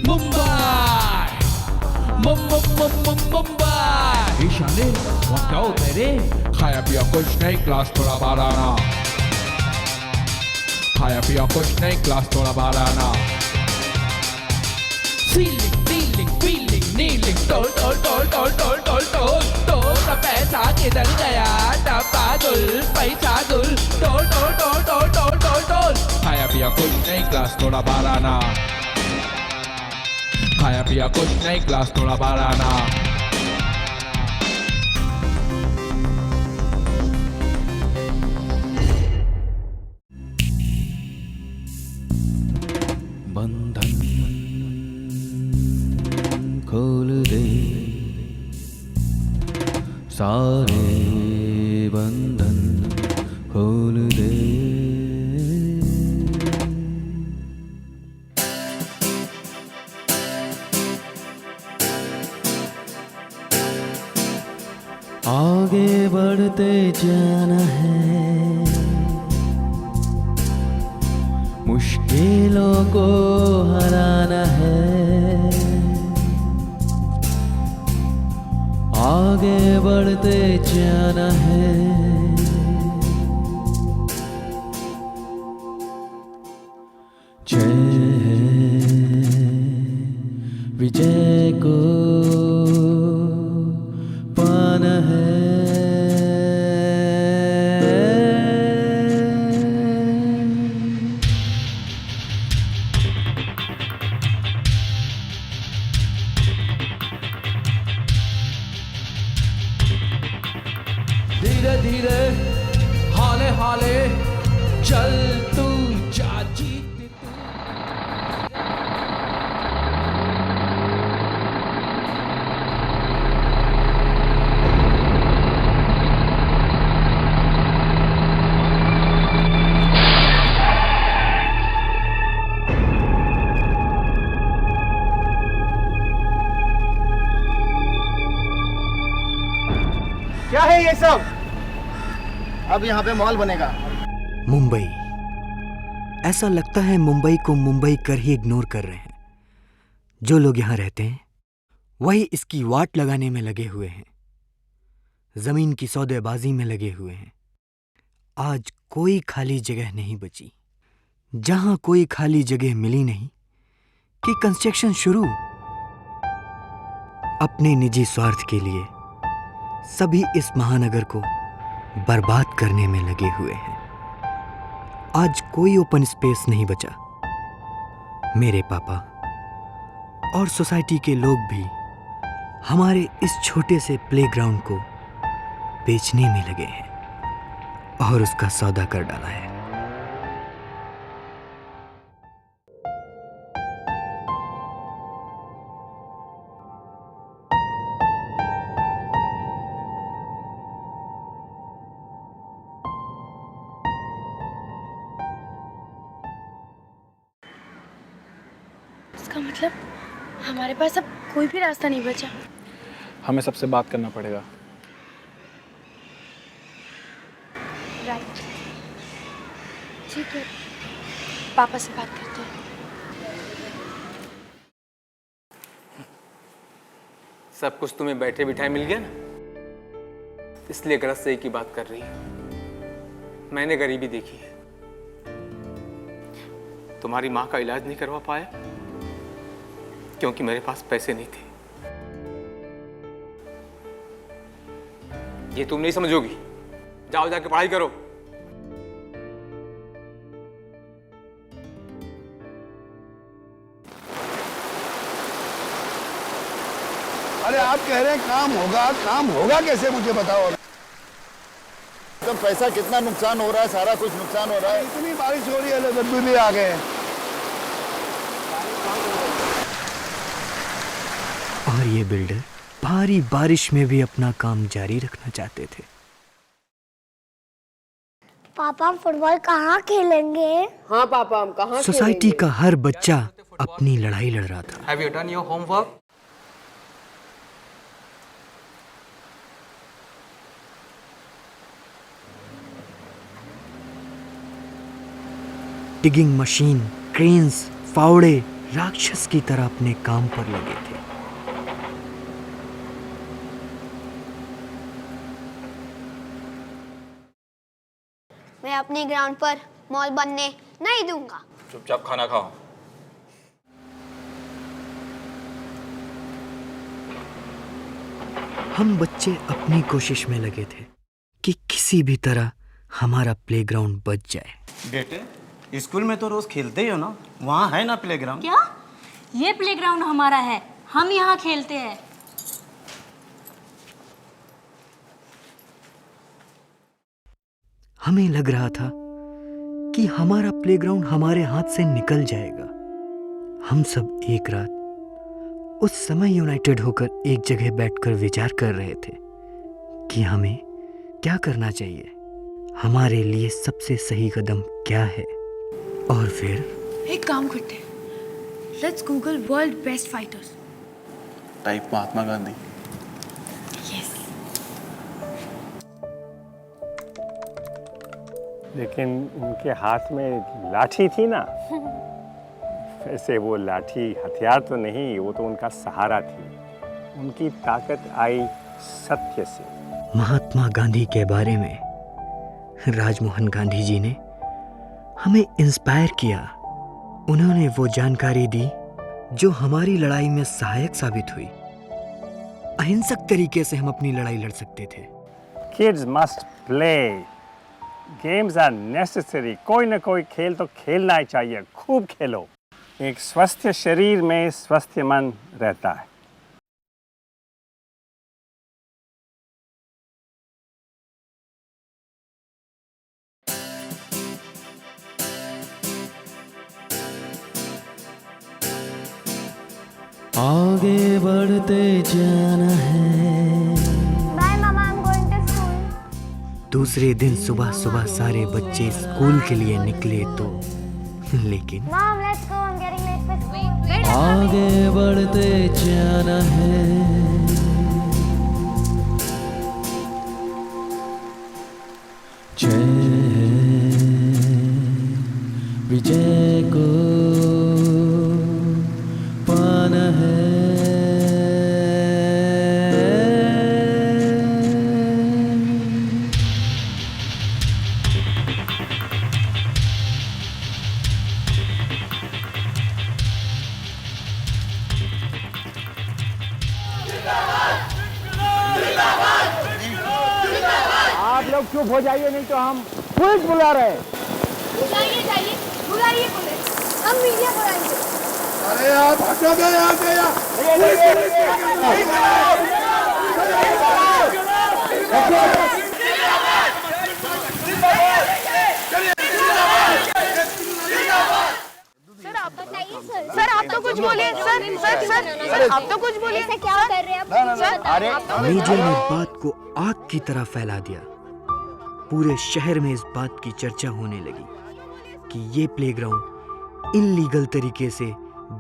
मुंबई मुंबई ईशाने क्या होता है रे? खाया पिया कुछ नहीं, क्लास थोड़ा बाहर आना। खाया पिया कुछ नहीं, क्लास थोड़ा बाहर आना। Feeling, feeling, feeling, kneeling, toll toll toll toll toll toll toll toll का पैसा किधर गया? डब्बा गुल पैसा गुल toll toll toll toll toll toll toll. खाया पिया कुछ नहीं, क्लास थोड़ा बाहर आना। खाया पिया कुछ नहीं, क्लास थोड़ा बाहर आना। बंधन खोल दे, सारे बंधन खोल दे। आगे बढ़ते जाना है, मुश्किलों को हराना है। आगे बढ़ते जाना है, जय विजय को पाना है। धीरे धीरे हाले हाले चल तू जा जीत तू। क्या है ये सब? अब यहाँ पे मॉल बनेगा। मुंबई, ऐसा लगता है मुंबई को मुंबई कर ही इग्नोर कर रहे हैं। जो लोग यहाँ रहते हैं वही इसकी वाट लगाने में लगे हुए हैं, जमीन की सौदेबाजी में लगे हुए हैं। आज कोई खाली जगह नहीं बची। जहां कोई खाली जगह मिली नहीं कि कंस्ट्रक्शन शुरू। अपने निजी स्वार्थ के लिए सभी इस महानगर को बर्बाद करने में लगे हुए हैं। आज कोई ओपन स्पेस नहीं बचा। मेरे पापा और सोसाइटी के लोग भी हमारे इस छोटे से प्लेग्राउंड को बेचने में लगे हैं और उसका सौदा कर डाला है। इसका मतलब हमारे पास अब कोई भी रास्ता नहीं बचा। हमें सबसे बात करना पड़ेगा। राइट, ठीक है, पापा से बात करते हैं। सब कुछ तुम्हें बैठे बिठाए मिल गया ना, इसलिए गलत सही की बात कर रही है। मैंने गरीबी देखी है। तुम्हारी माँ का इलाज नहीं करवा पाया क्योंकि मेरे पास पैसे नहीं थे। ये तुम नहीं समझोगी। जाओ जाके पढ़ाई करो। अरे आप कह रहे हैं काम होगा कैसे मुझे बताओ। तो पैसा कितना नुकसान हो रहा है, सारा कुछ नुकसान हो रहा है। इतनी बारिश हो रही है, गड्ढे भी आ गए हैं। और ये बिल्डर भारी बारिश में भी अपना काम जारी रखना चाहते थे। पापा हम फुटबॉल कहाँ खेलेंगे? हाँ पापा हम कहाँ सोसाइटी का हर बच्चा अपनी लड़ाई लड़ रहा था। Have you done your homework? Digging machine, cranes, फावड़े, राक्षस की तरह अपने काम पर लगे थे। मैं अपनी ग्राउंड पर मॉल बनने नहीं दूंगा। चुपचाप खाना खाओ। हम बच्चे अपनी कोशिश में लगे थे कि किसी भी तरह हमारा प्लेग्राउंड बच जाए। बेटे, स्कूल में तो रोज खेलते ही हो ना, वहाँ है ना प्लेग्राउंड? क्या? ये प्लेग्राउंड हमारा है, हम यहाँ खेलते हैं। हमें लग रहा था कि हमारा प्लेग्राउंड हमारे हाथ से निकल जाएगा। हम सब एक रात उस समय यूनाइटेड होकर एक जगह बैठकर विचार कर रहे थे कि हमें क्या करना चाहिए, हमारे लिए सबसे सही कदम क्या है। और फिर एक काम करते हैं, let's Google world best fighters. Type Mahatma Gandhi. Yes. लेकिन उनके हाथ में लाठी थी ना। वैसे वो लाठी हथियार तो नहीं, वो तो उनका सहारा थी। उनकी ताकत आई सत्य से। महात्मा गांधी के बारे में राजमोहन गांधी जी ने हमें इंस्पायर किया। उन्होंने वो जानकारी दी जो हमारी लड़ाई में सहायक साबित हुई। अहिंसक तरीके से हम अपनी लड़ाई लड़ सकते थे। Kids must play, games are necessary. कोई ना कोई खेल तो खेलना ही चाहिए, खूब खेलो। एक स्वस्थ शरीर में स्वस्थ मन रहता है। आगे बढ़ते जाना है। Bye mama, I am going to school. दूसरे दिन सुबह सुबह सारे बच्चे स्कूल के लिए निकले तो लेकिन mom, let's go, I am getting late for school. आगे बढ़ते जाना है। विजय को पाना है। आप लोग चुप हो जाइए, नहीं तो हम पुलिस बुला रहे हैं। बुलाइए पुलिस, हम मीडिया बुलाएंगे। अरे आप हटोगे यहाँ से? सर आप तो कुछ बोलिए। सर आप तो कुछ बोलिए। क्या कर रहे हैं आप? मीडिया ने बात को आग की तरह फैला दिया। पूरे शहर में इस बात की चर्चा होने लगी कि ये प्लेग्राउंड इल्लीगल तरीके से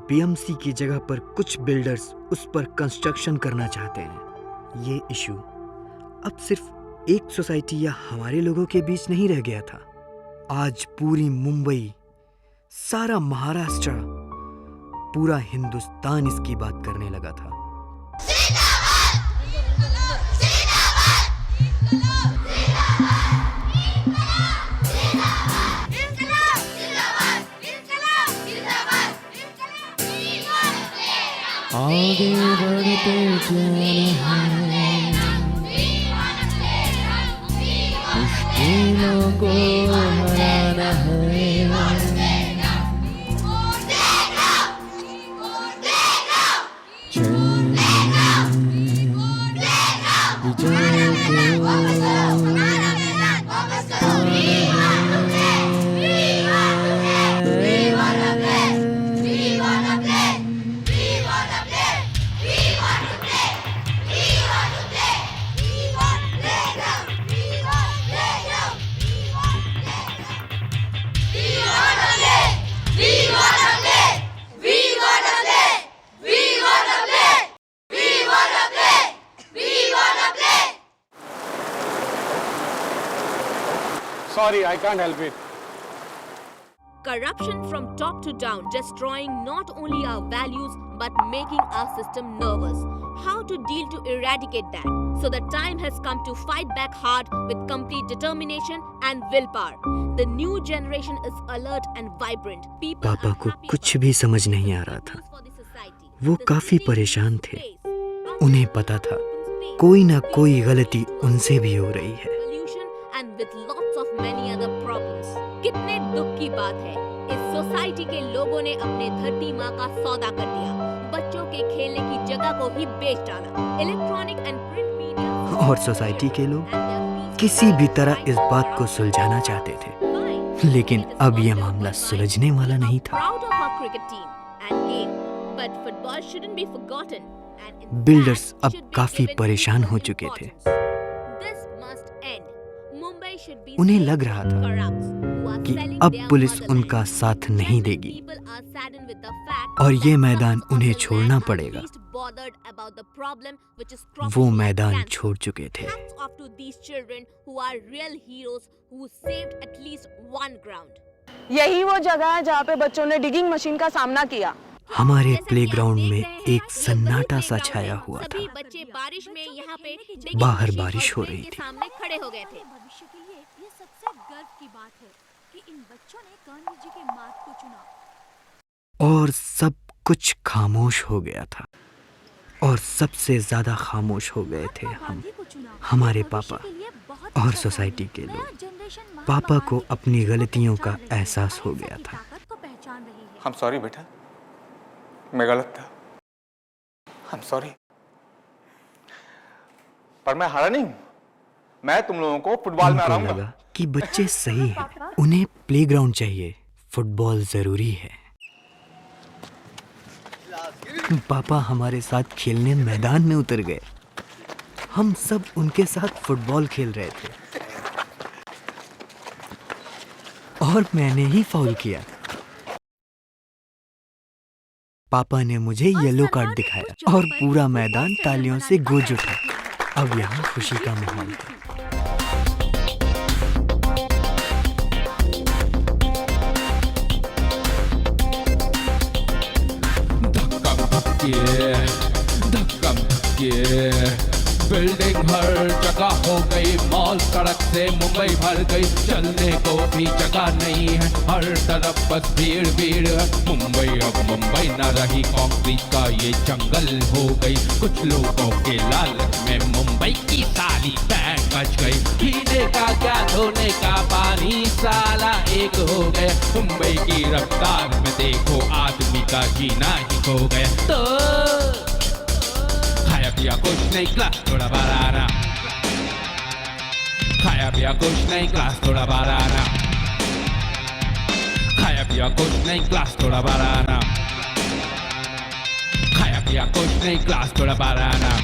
बीएमसी की जगह पर कुछ बिल्डर्स उस पर कंस्ट्रक्शन करना चाहते हैं। ये इशू अब सिर्फ एक सोसाइटी या हमारे लोगों के बीच नहीं रह गया था। आज पूरी मुंबई, सारा महाराष्ट्र, पूरा हिंदुस्तान इसकी बात करने लगा था। आगे बढ़ते जाना है। मुश्किलों को हराना है। Sorry, I can't help it. Corruption from top to down, destroying not only our values but making our system nervous. How to deal to eradicate that? So the time has come to fight back hard with complete determination and willpower. The new generation is alert and vibrant. People पापा are को happy कुछ about भी the समझ नहीं आ रहा था। for the society. वो The काफी city परेशान is थे। space. उन्हें पता था कोई ना कोई गलती उनसे भी हो रही है। Pollution and with lots of many other problems. कितने दुख की बात है, इस सोसाइटी के लोगों ने अपने धरती माँ का सौदा कर दिया, बच्चों के खेलने की जगह को भी बेच डाला। इलेक्ट्रॉनिक एंड प्रिंट मीडिया और सोसाइटी के लोग किसी भी तरह इस बात को सुलझाना चाहते थे, लेकिन अब यह मामला सुलझने वाला नहीं था। Proud of our cricket team and game, but football shouldn't be forgotten. And in builders fact, अब should be काफी given परेशान हो equal चुके थे। importance. This must end. Mumbai should be उन्हें safe लग रहा था corrupts who are कि selling अब their पुलिस motherland. उनका साथ नहीं देगी People are saddened with the fact और ये that मैदान sons of उन्हें the छोड़ना land are पड़ेगा। least bothered about the problem which is वो cropping up मैदान cancer. छोड़ चुके थे। Hats off to these children who are real heroes who saved at least one ground. यही वो जगह है जहाँ पे बच्चों ने डिगिंग मशीन का सामना किया। हमारे जैसा कि आप प्लेग्राउंड देख में रहे हैं, एक ये सन्नाटा वही सा playground छाया है। हुआ सभी था। बच्चे बारिश में यहाँ पे digging बाहर machine बारिश और हो train रही के थी। सामने खड़े हो गए थे। भविष्य के लिए ये सबसे गर्व की बात है कि इन बच्चों ने गांधी जी के मार्ग को चुना। और सब कुछ खामोश हो गया था और सबसे ज्यादा खामोश हो गए थे हम, हमारे पापा और सोसाइटी के लोग। पापा को अपनी गलतियों का एहसास हो गया था। हम सॉरी बेटा, मैं गलत था। I'm sorry। पर मैं हारा नहीं हूँ, मैं तुम लोगों को फुटबॉल में उनको हराऊंगा। लगा कि बच्चे सही हैं, उन्हें प्लेग्राउंड चाहिए, फुटबॉल जरूरी है। पापा हमारे साथ खेलने मैदान में उतर गए। हम सब उनके साथ फुटबॉल खेल रहे थे और मैंने ही फाउल किया। पापा ने मुझे येलो कार्ड दिखाया और पूरा मैदान तालियों से गूंज उठा। अब यहाँ खुशी का माहौल था। धक्का धक्के बिल्डिंग हर जगह हो गई, मॉल सड़क से मुंबई भर गई, चलने को भी जगह नहीं है, हर तरफ बस भीड़ भीड़ है। मुंबई अब मुंबई न रही, कंक्रीट का ये जंगल हो गई। कुछ लोगों के लालच में मुंबई की सारी बैंक बच गई। पीने का क्या धोने का पानी साला एक हो गया। मुंबई की रफ्तार में देखो आदमी का जीना ही खो गया। तो खाया पिया कुछ नहीं, क्लास थोड़ा बाराना। खाया पिया कुछ नहीं, क्लास थोड़ा बाराना। खाया पिया कुछ नहीं, क्लास थोड़ा बाराना। खाया पिया कुछ नहीं, क्लास थोड़ा बाराना।